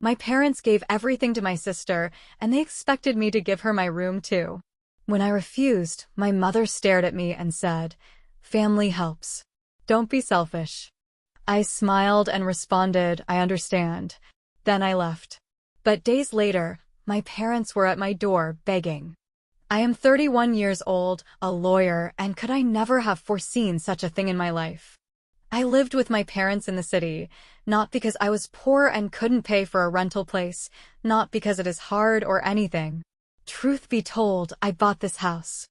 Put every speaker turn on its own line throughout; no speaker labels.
My parents gave everything to my sister, and they expected me to give her my room too. When I refused, my mother stared at me and said, "Family helps. Don't be selfish." I smiled and responded, "I understand." Then I left. But days later, my parents were at my door begging. I am 31 years old, a lawyer, and could I never have foreseen such a thing in my life? I lived with my parents in the city, not because I was poor and couldn't pay for a rental place, not because it is hard or anything. Truth be told, I bought this house.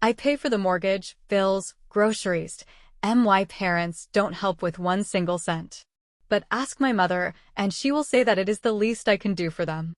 I pay for the mortgage, bills, groceries. My parents don't help with 1 single cent. But ask my mother, and she will say that it is the least I can do for them.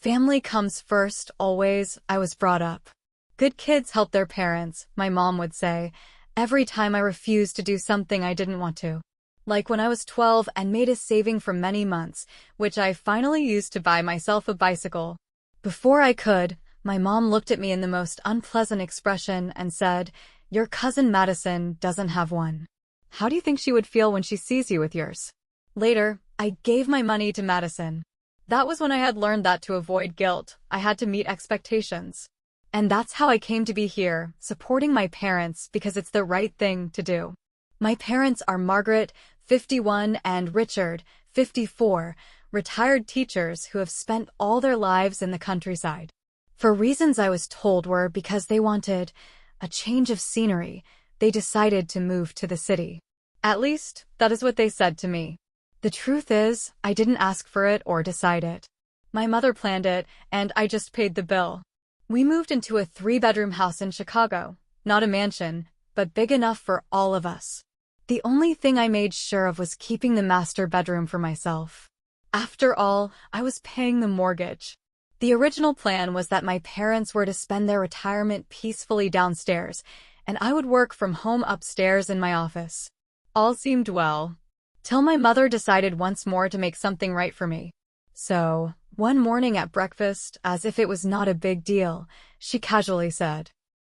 Family comes first, always, I was brought up. Good kids help their parents, my mom would say, every time I refused to do something I didn't want to. Like when I was 12 and made a saving for many months, which I finally used to buy myself a bicycle. Before I could, my mom looked at me in the most unpleasant expression and said, "Your cousin Madison doesn't have one. How do you think she would feel when she sees you with yours?" Later, I gave my money to Madison. That was when I had learned that to avoid guilt, I had to meet expectations. And that's how I came to be here, supporting my parents because it's the right thing to do. My parents are Margaret, 51, and Richard, 54, retired teachers who have spent all their lives in the countryside. For reasons I was told were because they wanted a change of scenery, they decided to move to the city. At least, that is what they said to me. The truth is, I didn't ask for it or decide it. My mother planned it, and I just paid the bill. We moved into a 3-bedroom house in Chicago, not a mansion, but big enough for all of us. The only thing I made sure of was keeping the master bedroom for myself. After all, I was paying the mortgage. The original plan was that my parents were to spend their retirement peacefully downstairs, and I would work from home upstairs in my office. All seemed well, till my mother decided once more to make something right for me. So, one morning at breakfast, as if it was not a big deal, she casually said,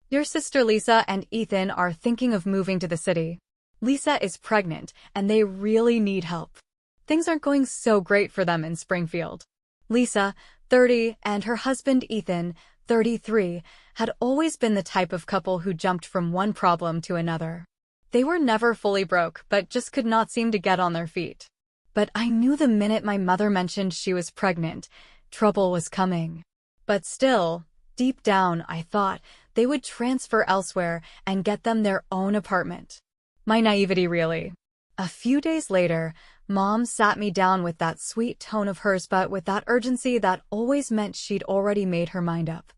"Your sister Lisa and Ethan are thinking of moving to the city. Lisa is pregnant, and they really need help. Things aren't going so great for them in Springfield." Lisa, 30, and her husband Ethan, 33, had always been the type of couple who jumped from one problem to another. They were never fully broke, but just could not seem to get on their feet. But I knew the minute my mother mentioned she was pregnant, trouble was coming. But still, deep down, I thought they would transfer elsewhere and get them their own apartment. My naivety, really. A few days later, Mom sat me down with that sweet tone of hers, but with that urgency that always meant she'd already made her mind up.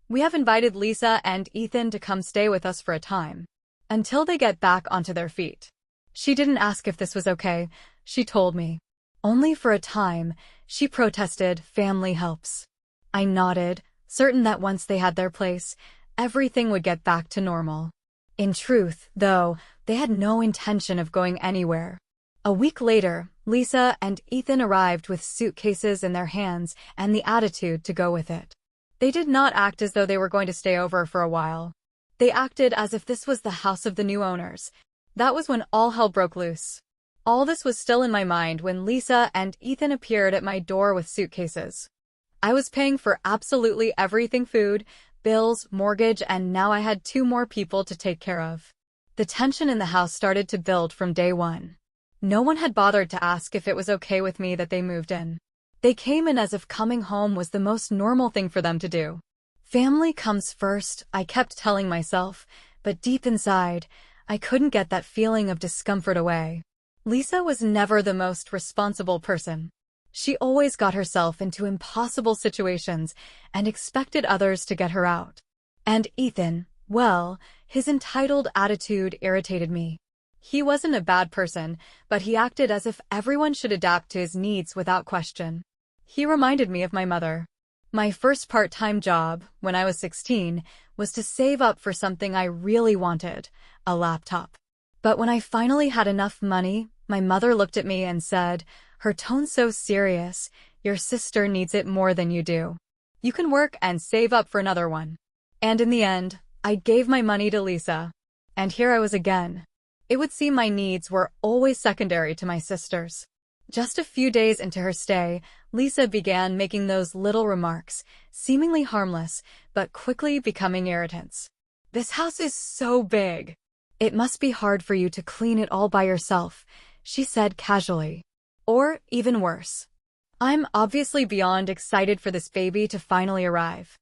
"We have invited Lisa and Ethan to come stay with us for a time, until they get back onto their feet." She didn't ask if this was okay, she told me. "Only for a time," she protested, "family helps." I nodded, certain that once they had their place, everything would get back to normal. In truth, though, they had no intention of going anywhere. A week later, Lisa and Ethan arrived with suitcases in their hands and the attitude to go with it. They did not act as though they were going to stay over for a while. They acted as if this was the house of the new owners. That was when all hell broke loose. All this was still in my mind when Lisa and Ethan appeared at my door with suitcases. I was paying for absolutely everything: food, bills, mortgage, and now I had 2 more people to take care of. The tension in the house started to build from day one. No one had bothered to ask if it was okay with me that they moved in. They came in as if coming home was the most normal thing for them to do. Family comes first, I kept telling myself, but deep inside, I couldn't get that feeling of discomfort away. Lisa was never the most responsible person. She always got herself into impossible situations and expected others to get her out. And Ethan, well, his entitled attitude irritated me. He wasn't a bad person, but he acted as if everyone should adapt to his needs without question. He reminded me of my mother. My first part-time job, when I was 16, was to save up for something I really wanted, a laptop. But when I finally had enough money, my mother looked at me and said, her tone so serious, "Your sister needs it more than you do. You can work and save up for another one." And in the end, I gave my money to Lisa. And here I was again. It would seem my needs were always secondary to my sister's. Just a few days into her stay, Lisa began making those little remarks, seemingly harmless, but quickly becoming irritants. "This house is so big. It must be hard for you to clean it all by yourself," she said casually. Or even worse. "I'm obviously beyond excited for this baby to finally arrive.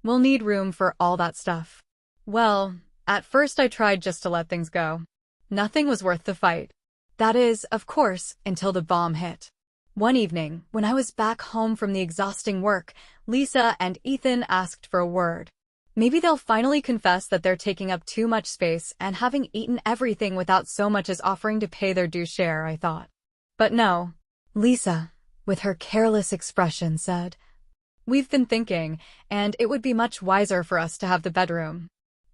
We'll need room for all that stuff." Well, at first I tried just to let things go. Nothing was worth the fight. That is, of course, until the bomb hit. One evening, when I was back home from the exhausting work, Lisa and Ethan asked for a word. Maybe they'll finally confess that they're taking up too much space and having eaten everything without so much as offering to pay their due share, I thought. But no. Lisa, with her careless expression, said, "We've been thinking, and it would be much wiser for us to have the bedroom."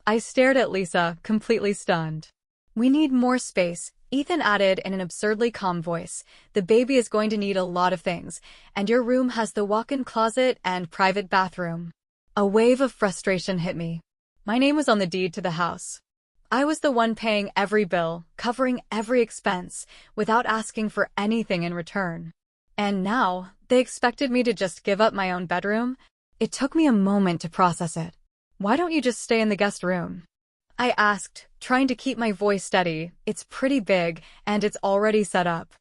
I stared at Lisa, completely stunned. "We need more space," Ethan added in an absurdly calm voice. "The baby is going to need a lot of things, and your room has the walk-in closet and private bathroom." A wave of frustration hit me. My name was on the deed to the house. I was the one paying every bill, covering every expense, without asking for anything in return. And now, they expected me to just give up my own bedroom? It took me a moment to process it. "Why don't you just stay in the guest room?" I asked, trying to keep my voice steady. "It's pretty big, and it's already set up."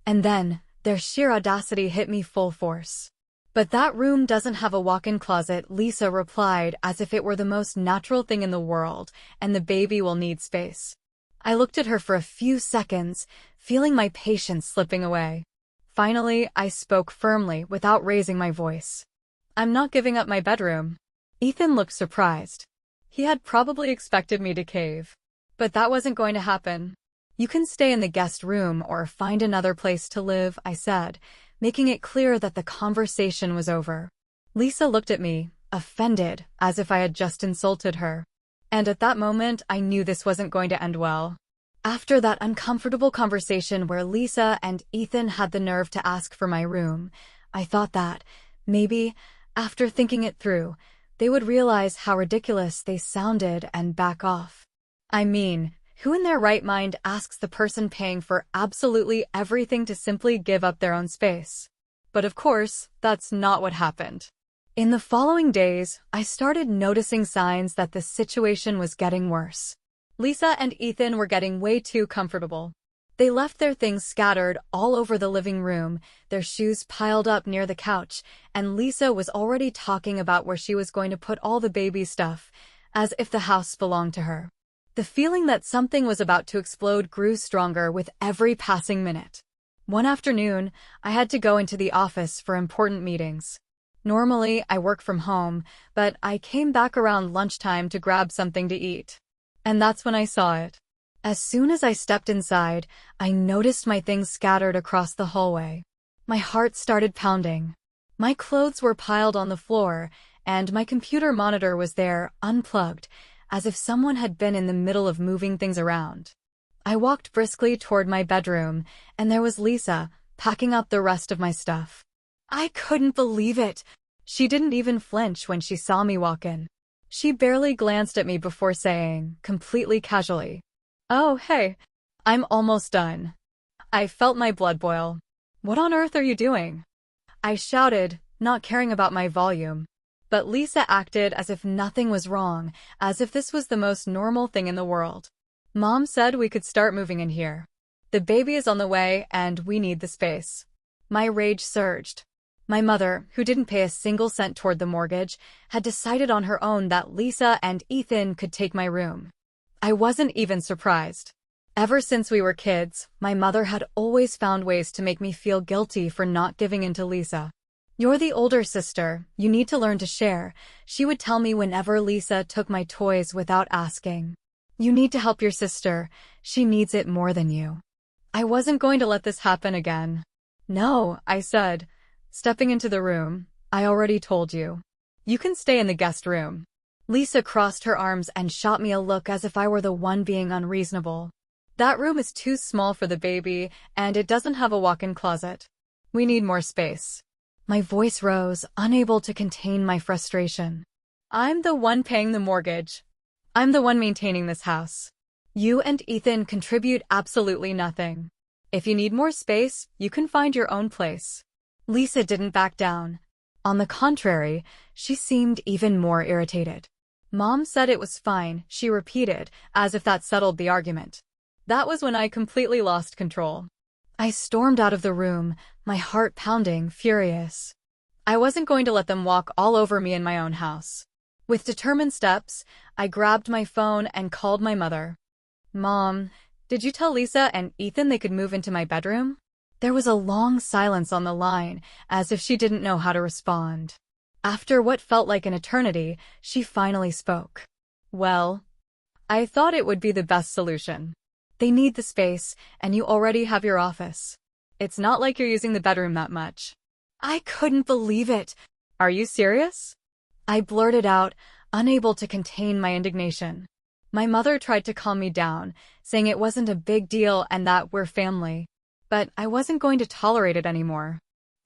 And then, their sheer audacity hit me full force. "But that room doesn't have a walk-in closet," Lisa replied as if it were the most natural thing in the world, "and the baby will need space." I looked at her for a few seconds, feeling my patience slipping away. Finally, I spoke firmly without raising my voice. "I'm not giving up my bedroom." Ethan looked surprised. He had probably expected me to cave. But that wasn't going to happen. "You can stay in the guest room or find another place to live," I said, making it clear that the conversation was over. Lisa looked at me, offended, as if I had just insulted her. And at that moment, I knew this wasn't going to end well. After that uncomfortable conversation where Lisa and Ethan had the nerve to ask for my room, I thought that, maybe, after thinking it through, they would realize how ridiculous they sounded and back off. I mean, who in their right mind asks the person paying for absolutely everything to simply give up their own space? But of course, that's not what happened. In the following days, I started noticing signs that the situation was getting worse. Lisa and Ethan were getting way too comfortable. They left their things scattered all over the living room, their shoes piled up near the couch, and Lisa was already talking about where she was going to put all the baby stuff, as if the house belonged to her. The feeling that something was about to explode grew stronger with every passing minute. One afternoon, I had to go into the office for important meetings. Normally, I work from home, but I came back around lunchtime to grab something to eat. And that's when I saw it. As soon as I stepped inside, I noticed my things scattered across the hallway. My heart started pounding. My clothes were piled on the floor, and my computer monitor was there, unplugged, as if someone had been in the middle of moving things around. I walked briskly toward my bedroom, and there was Lisa, packing up the rest of my stuff. I couldn't believe it. She didn't even flinch when she saw me walk in. She barely glanced at me before saying, completely casually, "Oh, hey, I'm almost done." I felt my blood boil. "What on earth are you doing?" I shouted, not caring about my volume. But Lisa acted as if nothing was wrong, as if this was the most normal thing in the world. "Mom said we could start moving in here. The baby is on the way, and we need the space." My rage surged. My mother, who didn't pay a single cent toward the mortgage, had decided on her own that Lisa and Ethan could take my room. I wasn't even surprised. Ever since we were kids, my mother had always found ways to make me feel guilty for not giving in to Lisa. "You're the older sister, you need to learn to share," she would tell me whenever Lisa took my toys without asking. "You need to help your sister, she needs it more than you." I wasn't going to let this happen again. "No," I said, stepping into the room, "I already told you. You can stay in the guest room." Lisa crossed her arms and shot me a look as if I were the one being unreasonable. "That room is too small for the baby, and it doesn't have a walk-in closet. We need more space." My voice rose, unable to contain my frustration. "I'm the one paying the mortgage. I'm the one maintaining this house. You and Ethan contribute absolutely nothing. If you need more space, you can find your own place." Lisa didn't back down. On the contrary, she seemed even more irritated. Mom said it was fine, she repeated, as if that settled the argument. That was when I completely lost control. I stormed out of the room, my heart pounding, furious. I wasn't going to let them walk all over me in my own house. With determined steps, I grabbed my phone and called my mother. Mom, did you tell Lisa and Ethan they could move into my bedroom? There was a long silence on the line, as if she didn't know how to respond. After what felt like an eternity, she finally spoke. Well, I thought it would be the best solution. They need the space, and you already have your office. It's not like you're using the bedroom that much. I couldn't believe it. Are you serious? I blurted out, unable to contain my indignation. My mother tried to calm me down, saying it wasn't a big deal and that we're family. But I wasn't going to tolerate it anymore.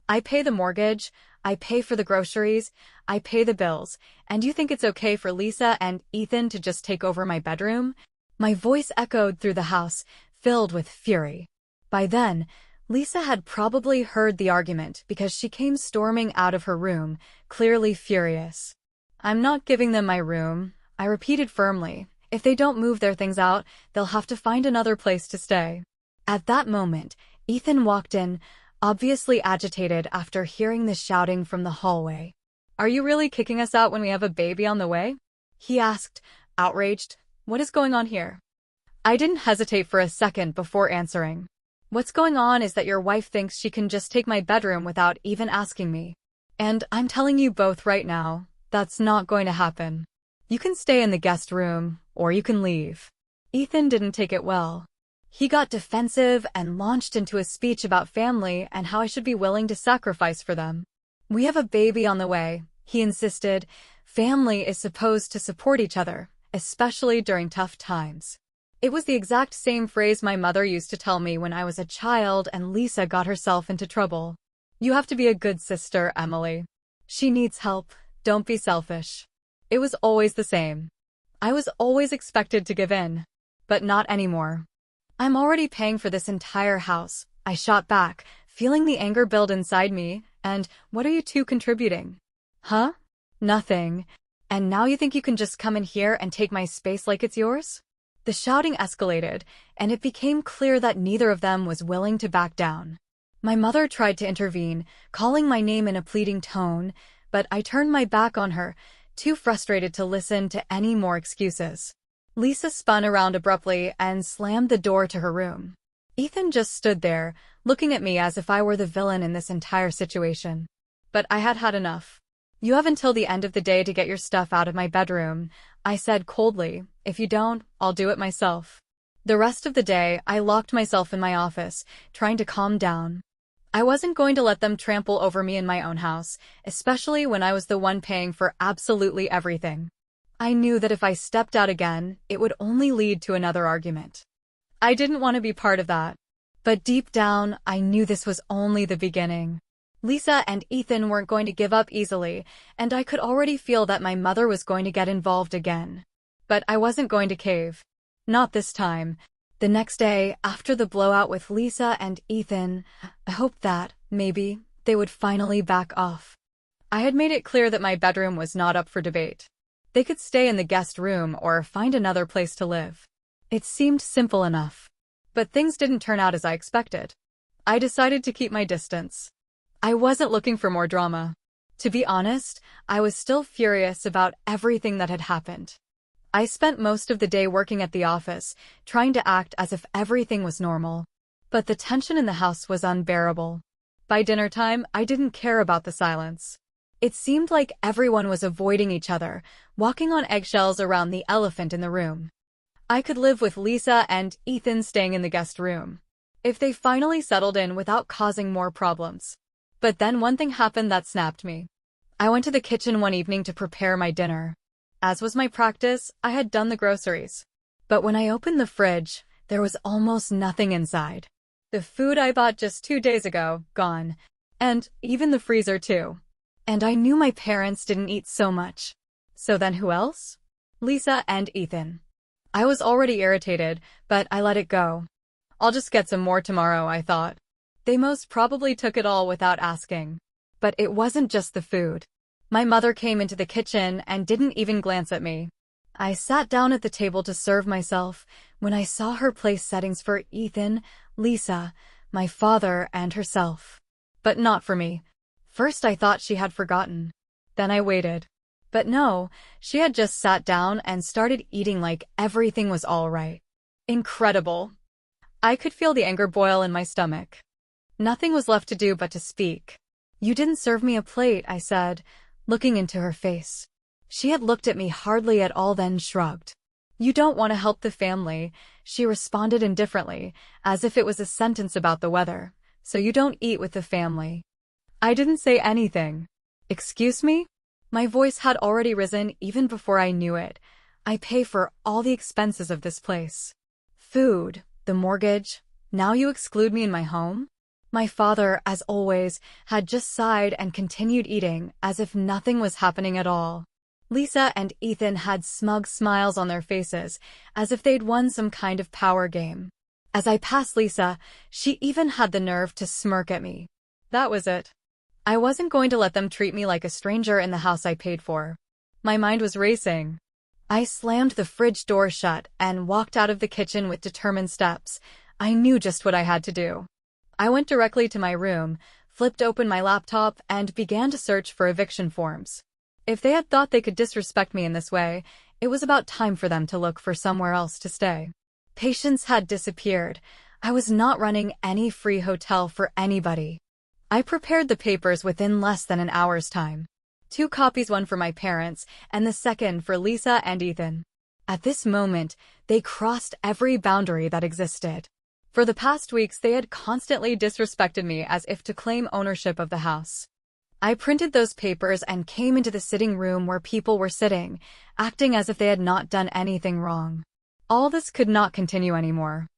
I pay the mortgage, I pay for the groceries, I pay the bills, and you think it's okay for Lisa and Ethan to just take over my bedroom? My voice echoed through the house, filled with fury. By then, Lisa had probably heard the argument because she came storming out of her room, clearly furious. I'm not giving them my room, I repeated firmly. If they don't move their things out, they'll have to find another place to stay. At that moment, Ethan walked in, obviously agitated after hearing the shouting from the hallway. Are you really kicking us out when we have a baby on the way? He asked, outraged. What is going on here? I didn't hesitate for a second before answering. What's going on is that your wife thinks she can just take my bedroom without even asking me. And I'm telling you both right now, that's not going to happen. You can stay in the guest room, or you can leave. Ethan didn't take it well. He got defensive and launched into a speech about family and how I should be willing to sacrifice for them. We have a baby on the way, he insisted. Family is supposed to support each other, especially during tough times. It was the exact same phrase my mother used to tell me when I was a child and Lisa got herself into trouble. You have to be a good sister, Emily. She needs help, don't be selfish. It was always the same. I was always expected to give in. But not anymore. I'm already paying for this entire house, I shot back, feeling the anger build inside me, and what are you two contributing? Huh? Nothing. And now you think you can just come in here and take my space like it's yours? The shouting escalated, and it became clear that neither of them was willing to back down. My mother tried to intervene, calling my name in a pleading tone, but I turned my back on her, too frustrated to listen to any more excuses. Lisa spun around abruptly and slammed the door to her room. Ethan just stood there, looking at me as if I were the villain in this entire situation. But I had had enough. You have until the end of the day to get your stuff out of my bedroom, I said coldly. If you don't, I'll do it myself. The rest of the day, I locked myself in my office, trying to calm down. I wasn't going to let them trample over me in my own house, especially when I was the one paying for absolutely everything. I knew that if I stepped out again, it would only lead to another argument. I didn't want to be part of that. But deep down, I knew this was only the beginning. Lisa and Ethan weren't going to give up easily, and I could already feel that my mother was going to get involved again. But I wasn't going to cave. Not this time. The next day, after the blowout with Lisa and Ethan, I hoped that, maybe, they would finally back off. I had made it clear that my bedroom was not up for debate. They could stay in the guest room or find another place to live. It seemed simple enough. But things didn't turn out as I expected. I decided to keep my distance. I wasn't looking for more drama. To be honest, I was still furious about everything that had happened. I spent most of the day working at the office, trying to act as if everything was normal. But the tension in the house was unbearable. By dinner time, I didn't care about the silence. It seemed like everyone was avoiding each other, walking on eggshells around the elephant in the room. I could live with Lisa and Ethan staying in the guest room, if they finally settled in without causing more problems. But then one thing happened that snapped me. I went to the kitchen one evening to prepare my dinner. As was my practice, I had done the groceries. But when I opened the fridge, there was almost nothing inside. The food I bought just 2 days ago, gone. And even the freezer too. And I knew my parents didn't eat so much. So then who else? Lisa and Ethan. I was already irritated, but I let it go. I'll just get some more tomorrow, I thought. They most probably took it all without asking. But it wasn't just the food. My mother came into the kitchen and didn't even glance at me. I sat down at the table to serve myself when I saw her place settings for Ethan, Lisa, my father, and herself. But not for me. First I thought she had forgotten. Then I waited. But no, she had just sat down and started eating like everything was all right. Incredible. I could feel the anger boil in my stomach. Nothing was left to do but to speak. "You didn't serve me a plate," I said, looking into her face. She had looked at me hardly at all, then shrugged. "You don't want to help the family," she responded indifferently, as if it was a sentence about the weather. "So you don't eat with the family." I didn't say anything. "Excuse me?" My voice had already risen even before I knew it. "I pay for all the expenses of this place. Food, the mortgage. Now you exclude me in my home?" My father, as always, had just sighed and continued eating as if nothing was happening at all. Lisa and Ethan had smug smiles on their faces, as if they'd won some kind of power game. As I passed Lisa, she even had the nerve to smirk at me. That was it. I wasn't going to let them treat me like a stranger in the house I paid for. My mind was racing. I slammed the fridge door shut and walked out of the kitchen with determined steps. I knew just what I had to do. I went directly to my room, flipped open my laptop, and began to search for eviction forms. If they had thought they could disrespect me in this way, it was about time for them to look for somewhere else to stay. Patience had disappeared. I was not running any free hotel for anybody. I prepared the papers within less than an hour's time. 2 copies, one for my parents, and the second for Lisa and Ethan. At this moment, they crossed every boundary that existed. For the past weeks, they had constantly disrespected me as if to claim ownership of the house. I printed those papers and came into the sitting room where people were sitting, acting as if they had not done anything wrong. All this could not continue anymore.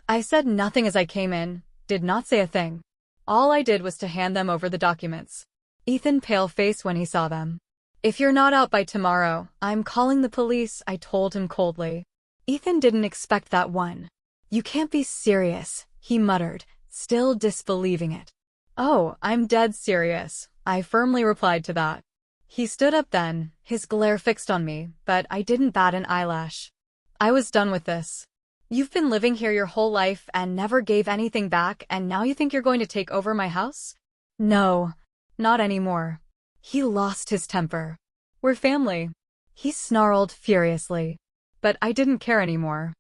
I said nothing as I came in, did not say a thing. All I did was to hand them over the documents. Ethan pale-faced when he saw them. "If you're not out by tomorrow, I'm calling the police," I told him coldly. Ethan didn't expect that one. "You can't be serious," he muttered, still disbelieving it. "Oh, I'm dead serious," I firmly replied to that. He stood up then, his glare fixed on me, but I didn't bat an eyelash. I was done with this. "You've been living here your whole life and never gave anything back, and now you think you're going to take over my house? No, not anymore." He lost his temper. "We're family," he snarled furiously. But I didn't care anymore.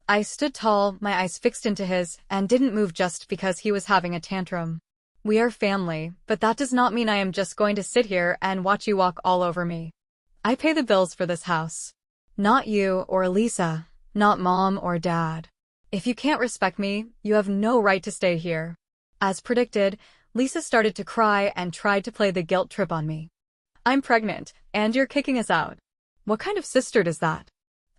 I stood tall, my eyes fixed into his, and didn't move just because he was having a tantrum. "We are family, but that does not mean I am just going to sit here and watch you walk all over me. I pay the bills for this house. Not you or Lisa, not Mom or Dad. If you can't respect me, you have no right to stay here." As predicted, Lisa started to cry and tried to play the guilt trip on me. "I'm pregnant, and you're kicking us out. What kind of sister does that?"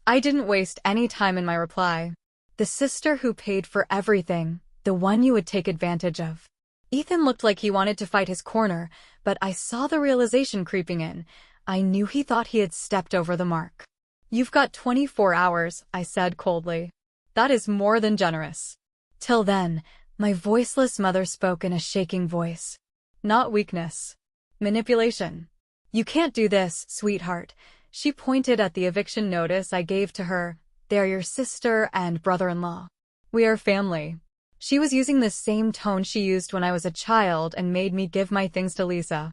I didn't waste any time in my reply. "The sister who paid for everything, the one you would take advantage of." Ethan looked like he wanted to fight his corner, but I saw the realization creeping in. I knew he thought he had stepped over the mark. "You've got 24 hours, I said coldly. "That is more than generous." Till then, my voiceless mother spoke in a shaking voice. "Not weakness. Manipulation. You can't do this, sweetheart." She pointed at the eviction notice I gave to her. "They're your sister and brother-in-law. We are family." She was using the same tone she used when I was a child and made me give my things to Lisa.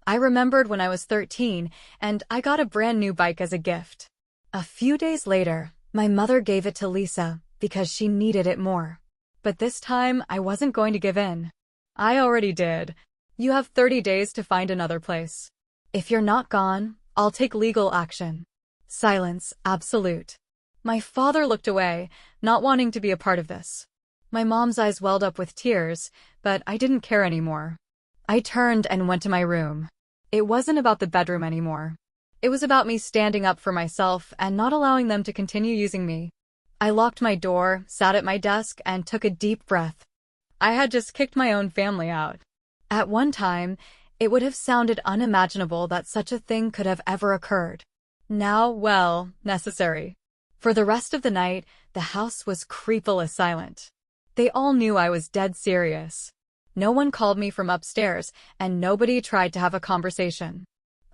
I remembered when I was 13, and I got a brand new bike as a gift. A few days later, my mother gave it to Lisa because she needed it more. But this time, I wasn't going to give in. "I already did. You have 30 days to find another place. If you're not gone, I'll take legal action." Silence, absolute. My father looked away, not wanting to be a part of this. My mom's eyes welled up with tears, but I didn't care anymore. I turned and went to my room. It wasn't about the bedroom anymore. It was about me standing up for myself and not allowing them to continue using me. I locked my door, sat at my desk, and took a deep breath. I had just kicked my own family out. At one time, it would have sounded unimaginable that such a thing could have ever occurred. Now, well, necessary. For the rest of the night, the house was creepily silent. They all knew I was dead serious. No one called me from upstairs, and nobody tried to have a conversation.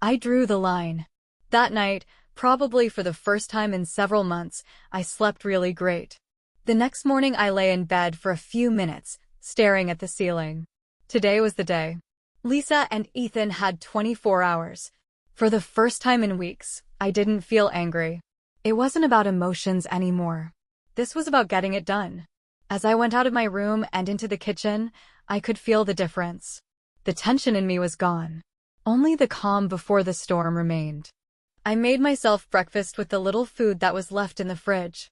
I drew the line. That night, probably for the first time in several months, I slept really great. The next morning I lay in bed for a few minutes, staring at the ceiling. Today was the day. Lisa and Ethan had 24 hours. For the first time in weeks, I didn't feel angry. It wasn't about emotions anymore. This was about getting it done. As I went out of my room and into the kitchen, I could feel the difference. The tension in me was gone. Only the calm before the storm remained. I made myself breakfast with the little food that was left in the fridge.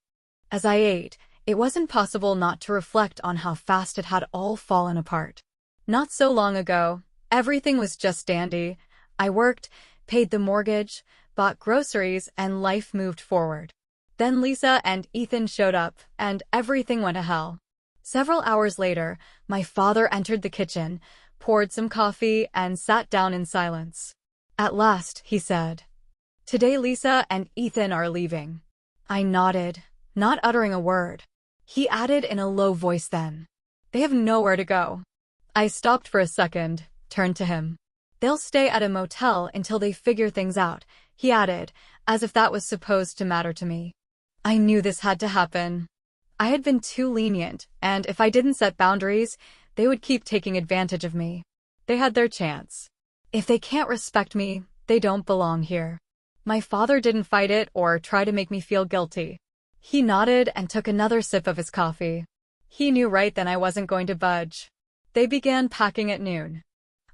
As I ate, it wasn't possible not to reflect on how fast it had all fallen apart. Not so long ago, everything was just dandy. I worked, paid the mortgage, bought groceries, and life moved forward. Then Lisa and Ethan showed up, and everything went to hell. Several hours later, my father entered the kitchen, poured some coffee, and sat down in silence. At last, he said, "Today Lisa and Ethan are leaving." I nodded, not uttering a word. He added in a low voice then, "They have nowhere to go." I stopped for a second, turned to him. "They'll stay at a motel until they figure things out," he added, as if that was supposed to matter to me. I knew this had to happen. I had been too lenient, and if I didn't set boundaries, they would keep taking advantage of me. They had their chance. If they can't respect me, they don't belong here. My father didn't fight it or try to make me feel guilty. He nodded and took another sip of his coffee. He knew right then I wasn't going to budge. They began packing at noon.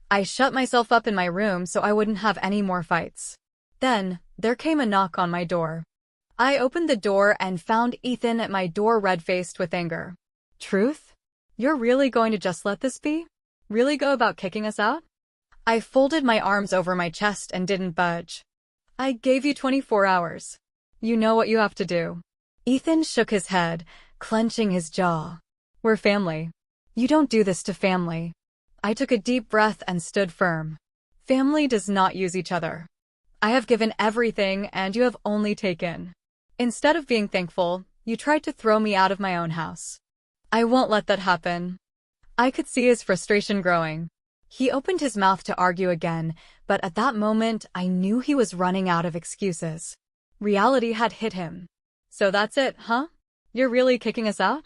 I shut myself up in my room so I wouldn't have any more fights. Then, there came a knock on my door. I opened the door and found Ethan at my door, red-faced with anger. "Truth? You're really going to just let this be? Really go about kicking us out?" I folded my arms over my chest and didn't budge. "I gave you 24 hours. You know what you have to do." Ethan shook his head, clenching his jaw. "We're family. You don't do this to family." I took a deep breath and stood firm. Family does not use each other. I have given everything and you have only taken. Instead of being thankful, you tried to throw me out of my own house. I won't let that happen. I could see his frustration growing. He opened his mouth to argue again, but at that moment I knew he was running out of excuses. Reality had hit him. "So that's it, huh? You're really kicking us out?"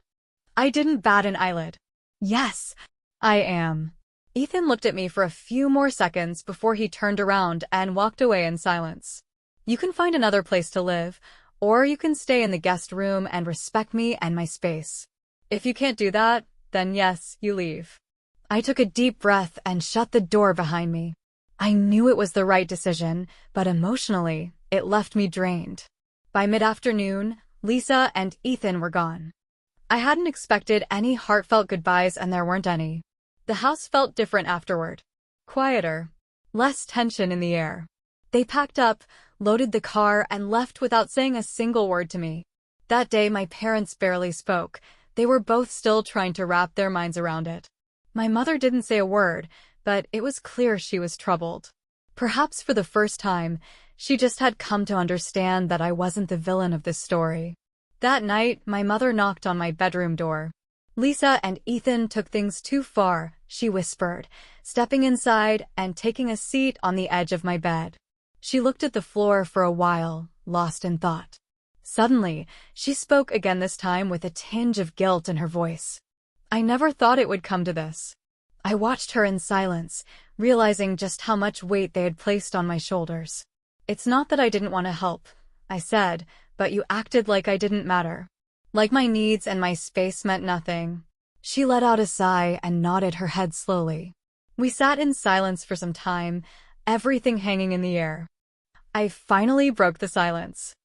I didn't bat an eyelid. "Yes, I am." Ethan looked at me for a few more seconds before he turned around and walked away in silence. "You can find another place to live, or you can stay in the guest room and respect me and my space. If you can't do that, then yes, you leave." I took a deep breath and shut the door behind me. I knew it was the right decision, but emotionally, it left me drained. By mid-afternoon, Lisa and Ethan were gone. I hadn't expected any heartfelt goodbyes, and there weren't any. The house felt different afterward. Quieter. Less tension in the air. They packed up, loaded the car, and left without saying a single word to me. That day my parents barely spoke. They were both still trying to wrap their minds around it. My mother didn't say a word, but it was clear she was troubled. Perhaps for the first time, she just had come to understand that I wasn't the villain of this story. That night, my mother knocked on my bedroom door. "Lisa and Ethan took things too far," she whispered, stepping inside and taking a seat on the edge of my bed. She looked at the floor for a while, lost in thought. Suddenly, she spoke again, this time with a tinge of guilt in her voice. I never thought it would come to this. I watched her in silence, realizing just how much weight they had placed on my shoulders. "It's not that I didn't want to help," I said, "but you acted like I didn't matter. Like my needs and my space meant nothing." She let out a sigh and nodded her head slowly. We sat in silence for some time, everything hanging in the air. I finally broke the silence.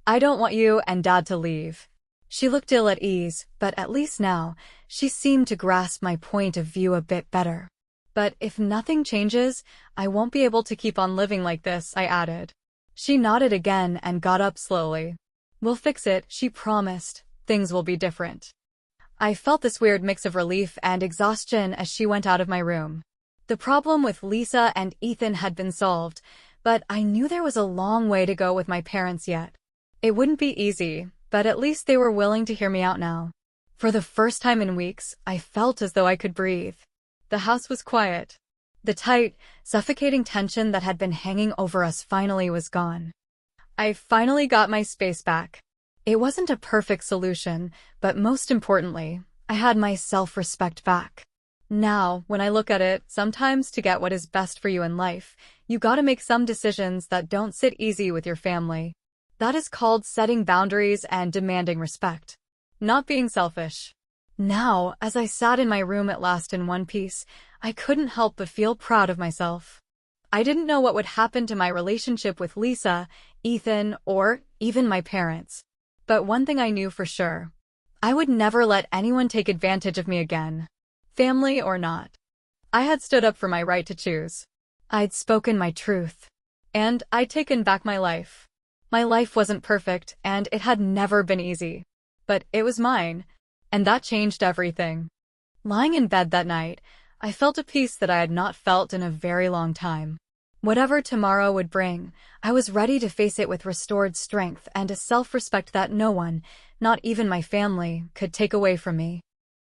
"I don't want you and Dad to leave." She looked ill at ease, but at least now, she seemed to grasp my point of view a bit better. "But if nothing changes, I won't be able to keep on living like this," I added. She nodded again and got up slowly. "We'll fix it," she promised. "Things will be different." I felt this weird mix of relief and exhaustion as she went out of my room. The problem with Lisa and Ethan had been solved, but I knew there was a long way to go with my parents yet. It wouldn't be easy, but at least they were willing to hear me out now. For the first time in weeks, I felt as though I could breathe. The house was quiet. The tight, suffocating tension that had been hanging over us finally was gone. I finally got my space back. It wasn't a perfect solution, but most importantly, I had my self-respect back. Now, when I look at it, sometimes to get what is best for you in life, you gotta make some decisions that don't sit easy with your family. That is called setting boundaries and demanding respect. Not being selfish. Now, as I sat in my room at last in one piece, I couldn't help but feel proud of myself. I didn't know what would happen to my relationship with Lisa, Ethan, or even my parents. But one thing I knew for sure. I would never let anyone take advantage of me again. Family or not. I had stood up for my right to choose. I'd spoken my truth. And I'd taken back my life. My life wasn't perfect, and it had never been easy. But it was mine, and that changed everything. Lying in bed that night, I felt a peace that I had not felt in a very long time. Whatever tomorrow would bring, I was ready to face it with restored strength and a self-respect that no one, not even my family, could take away from me.